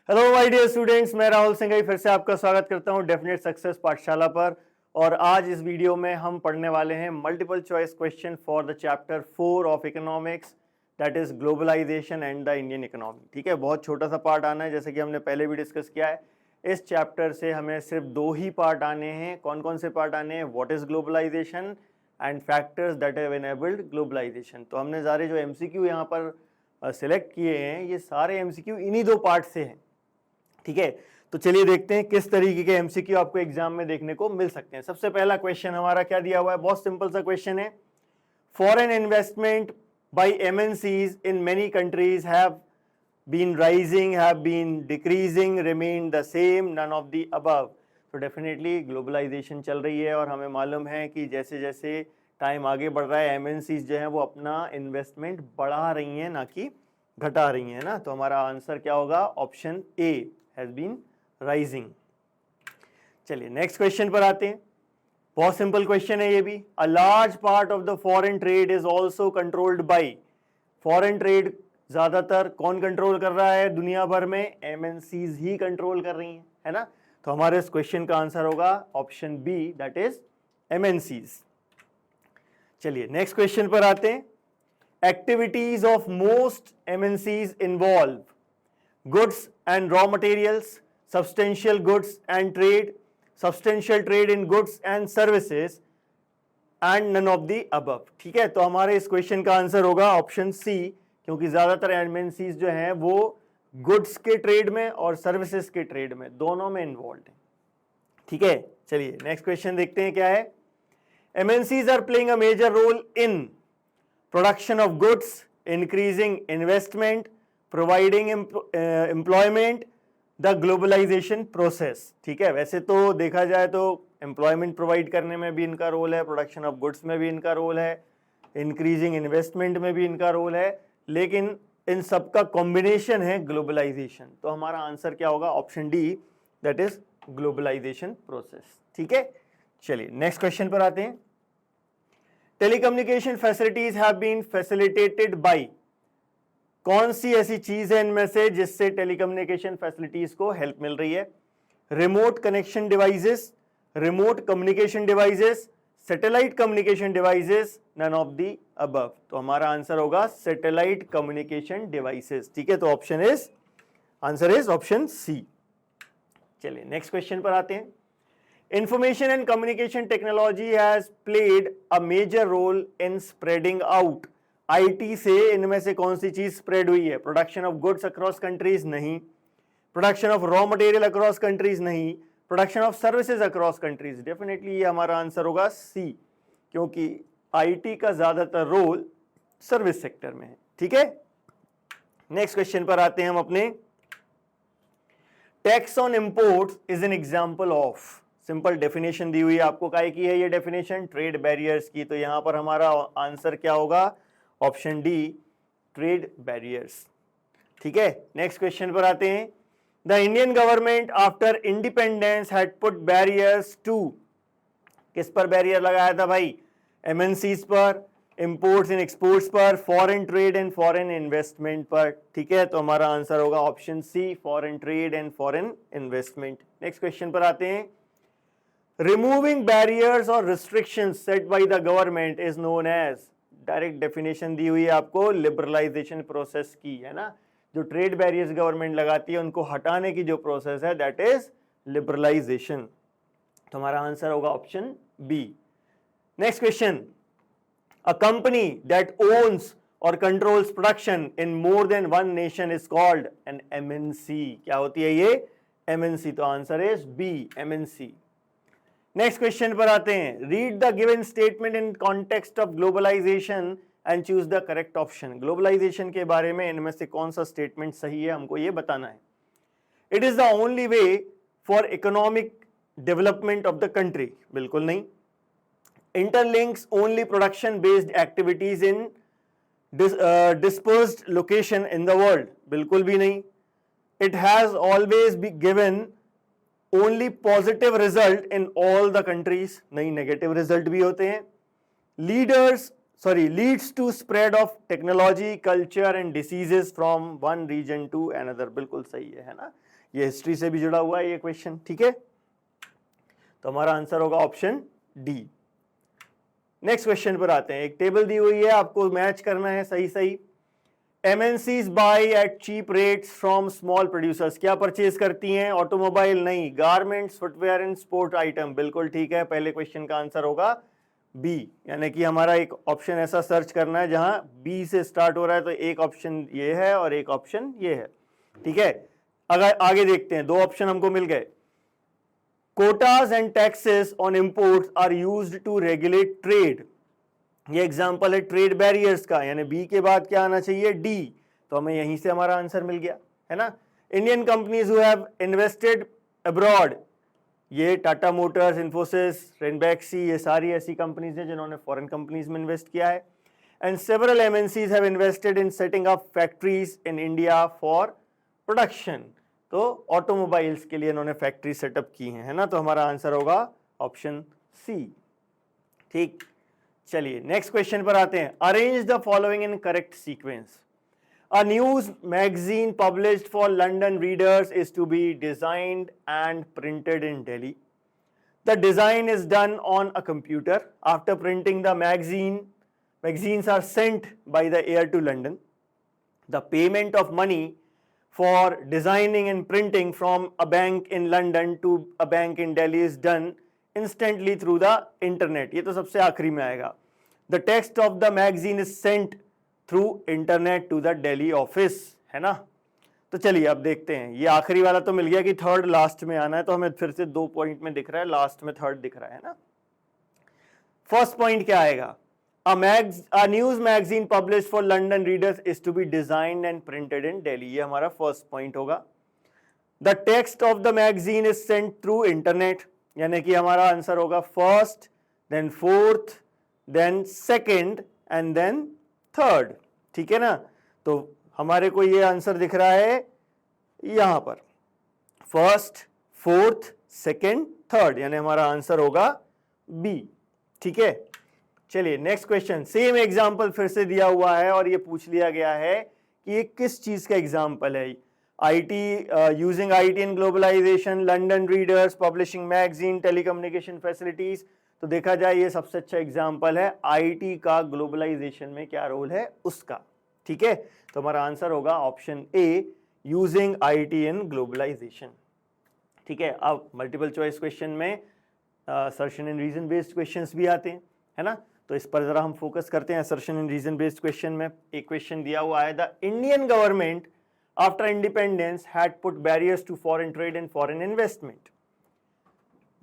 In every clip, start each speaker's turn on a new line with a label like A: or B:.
A: Hello my dear students, मैं राहुल सिंघई फिर से आपका स्वागत करता हूं डेफिनेट सक्सेस पाठशाला पर। और आज इस वीडियो में हम पढ़ने वाले हैं multiple choice question for the chapter 4 of economics, that is globalisation and the Indian economy. ठीक है, बहुत छोटा सा पार्ट आना है, जैसे कि हमने पहले भी डिस्कस किया है। इस चैप्टर से हमें सिर्फ 2 ही पार्ट आने हैं। कौन कौन से पार्ट आने हैं? What is globalisation and factors that have enabled globalisation. तो हमने सारे जो एमसीक्यू यहाँ पर सिलेक्ट किए हैं, ये सारे एमसीक्यू इन्हीं 2 पार्ट से हैं। ठीक है, तो चलिए देखते हैं किस तरीके के एमसीक्यू आपको एग्जाम में देखने को मिल सकते हैं। सबसे पहला क्वेश्चन हमारा क्या दिया हुआ है? बहुत सिंपल सा क्वेश्चन है। Foreign investment by MNCs in many countries have been rising, have been decreasing, remain the same, none of the above. तो डेफिनेटली ग्लोबलाइजेशन चल रही है और हमें मालूम है कि जैसे जैसे टाइम आगे बढ़ रहा है, एमएनसीज जो है वो अपना इन्वेस्टमेंट बढ़ा रही हैं, ना कि घटा रही हैं ना। तो हमारा आंसर क्या होगा? Option A has been rising. चलिए नेक्स्ट क्वेश्चन पर आते हैं। बहुत सिंपल क्वेश्चन है ये भी। A large part of the foreign trade is also controlled by. Foreign trade ज्यादातर कौन कंट्रोल कर रहा है दुनिया भर में? एमएनसीज ही कंट्रोल कर रही हैं, है ना। तो हमारे इस क्वेश्चन का आंसर होगा option B, that is MNCs. चलिए नेक्स्ट क्वेश्चन पर आते हैं। Activities of most MNCs involve goods and raw materials, substantial goods and trade, substantial trade in goods and services, and none of the above। ठीक है, तो हमारे इस question का आंसर होगा ऑप्शन सी, क्योंकि ज्यादातर MNCs जो हैं वो गुड्स के ट्रेड में और सर्विसेज के ट्रेड में, दोनों में इन्वॉल्व हैं। ठीक है, चलिए नेक्स्ट क्वेश्चन देखते हैं क्या है। MNCs are playing a major role in production of goods, increasing investment, providing employment, the globalization process। ठीक है, वैसे तो देखा जाए तो एम्प्लॉयमेंट प्रोवाइड करने में भी इनका रोल है, प्रोडक्शन ऑफ गुड्स में भी इनका रोल है, इंक्रीजिंग इन्वेस्टमेंट में भी इनका रोल है, लेकिन इन सबका कॉम्बिनेशन है ग्लोबलाइजेशन। तो हमारा आंसर क्या होगा? Option D, that is globalisation process. ठीक है, चलिए नेक्स्ट क्वेश्चन पर आते हैं। Telecommunication facilities have been facilitated by. कौन सी ऐसी चीज है इनमें से जिससे टेलीकम्युनिकेशन फैसिलिटीज को हेल्प मिल रही है? Remote connection devices, remote communication devices, satellite communication devices, none of the above. तो हमारा आंसर होगा सैटेलाइट कम्युनिकेशन डिवाइसेस। ठीक है, तो option is, answer is option C. चलिए नेक्स्ट क्वेश्चन पर आते हैं। Information and communication technology has played a major role in spreading out। IT से इनमें से कौन सी चीज स्प्रेड हुई है? Production of goods across countries? नहीं। Production of raw material across countries? नहीं। Production of services across countries? Definitely ये हमारा आंसर होगा सी, क्योंकि IT का ज्यादातर रोल सर्विस सेक्टर में है। ठीक है, नेक्स्ट क्वेश्चन पर आते हैं हम अपने। Tax on imports is an example of. Simple definition दी हुई है आपको, काहे की है ये डेफिनेशन? ट्रेड बैरियर्स की। तो यहां पर हमारा आंसर क्या होगा? Option D, trade barriers. ठीक है, नेक्स्ट क्वेश्चन पर आते हैं। The Indian government after independence had put barriers to. किस पर बैरियर लगाया था भाई? एमएनसीज पर, इंपोर्ट्स एंड एक्सपोर्ट्स पर, foreign trade and foreign investment पर। ठीक है, तो हमारा आंसर होगा option C, foreign trade and foreign investment. Next question पर आते हैं। Removing barriers or restrictions set by the government is known as। Direct definition दी हुई है आपको लिबरलाइजेशन प्रोसेस की, है ना। जो ट्रेड बैरियर्स गवर्नमेंट लगाती है उनको हटाने की जो प्रोसेस है, दैट इज लिबरलाइजेशन। तो हमारा आंसर होगा option B. Next question. A company that owns or controls production in more than one nation is called an MNC. क्या होती है ये? एमएनसी। तो answer is B, MNC. Next question पर आते हैं। Read the given statement in context of globalisation and choose the correct option. Globalisation के बारे में इनमें से कौन सा स्टेटमेंट सही है, हमको ये बताना है। It is the only way for economic development of the country. बिल्कुल नहीं। Interlinks only production based activities in dispersed location in the world. बिल्कुल भी नहीं। It has always be given only positive result in all the countries. नहीं, negative result भी होते हैं। Leaders leads to spread of technology, culture and diseases from one region to another. बिल्कुल सही है ना, ये हिस्ट्री से भी जुड़ा हुआ है ये क्वेश्चन, ठीक है। तो हमारा आंसर होगा ऑप्शन डी। नेक्स्ट क्वेश्चन पर आते हैं। एक टेबल दी हुई है, आपको मैच करना है सही सही। MNCs buy at cheap rates from small producers. क्या परचेज करती हैं? ऑटोमोबाइल नहीं, garments, footwear and sport item. बिल्कुल ठीक है, पहले क्वेश्चन का आंसर होगा बी, यानी कि हमारा एक ऑप्शन ऐसा सर्च करना है जहां बी से स्टार्ट हो रहा है। तो एक ऑप्शन ये है और एक ऑप्शन ये है, ठीक है। अगर आगे देखते हैं, दो ऑप्शन हमको मिल गए। Quotas and taxes on imports are used to regulate trade. ये एग्जांपल है ट्रेड बैरियर्स का, यानी बी के बाद क्या आना चाहिए? डी। तो हमें यहीं से हमारा आंसर मिल गया, है ना। Indian companies who have invested abroad, ये टाटा मोटर्स, इन्फोसिस, रेनबैक्सी, ये सारी ऐसी कंपनीज हैं जिन्होंने फॉरेन कंपनीज में इन्वेस्ट किया है। And several MNCs have invested in setting up factories in India for production. तो ऑटोमोबाइल्स के लिए इन्होंने फैक्ट्री सेटअप की हैं, है ना। तो हमारा आंसर होगा ऑप्शन सी, ठीक। चलिए नेक्स्ट क्वेश्चन पर आते हैं। Arrange the following in correct sequence. A news magazine published for London readers is to be designed and printed in Delhi. The design is done on a computer. After printing the magazines are sent by the air to London. The payment of money for designing and printing from a bank in London to a bank in Delhi is done instantly through the internet. ये तो सबसे आखिरी में आएगा। The text of the magazine is sent through internet to the Delhi office, है ना। तो चलिए अब देखते हैं, ये आखिरी वाला तो मिल गया कि थर्ड लास्ट में आना है, तो हमें फिर से 2 पॉइंट में दिख रहा है, लास्ट में थर्ड दिख रहा है ना। फर्स्ट पॉइंट क्या आएगा? A news magazine published for London readers is to be designed and printed in Delhi. ये हमारा फर्स्ट पॉइंट होगा। The text of the magazine is sent through internet, यानी कि हमारा आंसर होगा first, then fourth, then second and then third, ठीक है ना। तो हमारे को ये आंसर दिख रहा है यहां पर, फर्स्ट, फोर्थ, सेकेंड, थर्ड, यानी हमारा आंसर होगा बी, ठीक है। चलिए नेक्स्ट क्वेश्चन। सेम एग्जांपल फिर से दिया हुआ है और ये पूछ लिया गया है कि ये किस चीज का एग्जांपल है। IT, using IT in globalisation, London readers, publishing magazine, telecommunication facilities. तो देखा जाए ये सबसे अच्छा एग्जाम्पल है IT का ग्लोबलाइजेशन में क्या रोल है उसका, ठीक है। तो हमारा आंसर होगा option A, using IT in globalisation, ठीक है। अब मल्टीपल चॉइस क्वेश्चन में assertion and reason based questions भी आते हैं, है ना। तो इस पर जरा हम फोकस करते हैं। Assertion and reason based question में एक क्वेश्चन दिया हुआ है, the Indian government after independence had put barriers to foreign trade and foreign investment.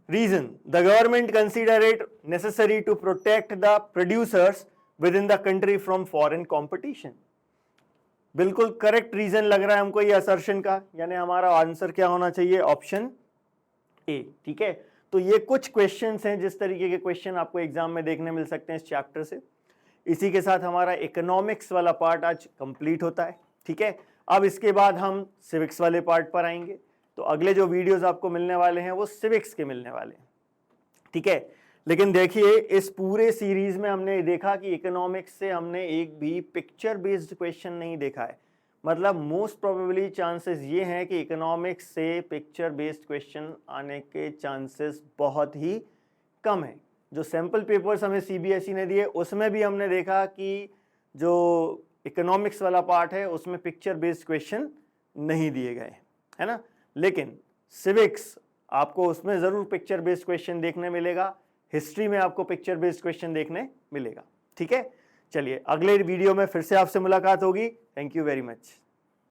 A: Reason: the government consider it necessary to protect the producers within the country from foreign competition. बिल्कुल correct reason लग रहा है हमको ये assertion का, यानी हमारा answer क्या होना चाहिए? ऑप्शन ए, ठीक है। तो ये कुछ क्वेश्चंस हैं जिस तरीके के क्वेश्चन आपको एग्जाम में देखने मिल सकते हैं इस चैप्टर से। इसी के साथ हमारा इकोनॉमिक्स वाला पार्ट आज कंप्लीट होता है, ठीक है। अब इसके बाद हम सिविक्स वाले पार्ट पर आएंगे। तो अगले जो वीडियोस आपको मिलने वाले हैं वो सिविक्स के मिलने वाले हैं, ठीक है। लेकिन देखिए इस पूरे सीरीज में हमने देखा कि इकोनॉमिक्स से हमने एक भी पिक्चर बेस्ड क्वेश्चन नहीं देखा है। मतलब मोस्ट प्रोबेबली चांसेस ये हैं कि इकोनॉमिक्स से पिक्चर बेस्ड क्वेश्चन आने के चांसेस बहुत ही कम है। जो सैम्पल पेपर्स हमें CBSE ने दिए उसमें भी हमने देखा कि जो इकोनॉमिक्स वाला पार्ट है उसमें पिक्चर बेस्ड क्वेश्चन नहीं दिए गए, है ना। लेकिन सिविक्स आपको उसमें जरूर पिक्चर बेस्ड क्वेश्चन देखने मिलेगा, हिस्ट्री में आपको पिक्चर बेस्ड क्वेश्चन देखने मिलेगा, ठीक है। चलिए अगले वीडियो में फिर से आपसे मुलाकात होगी। Thank you very much.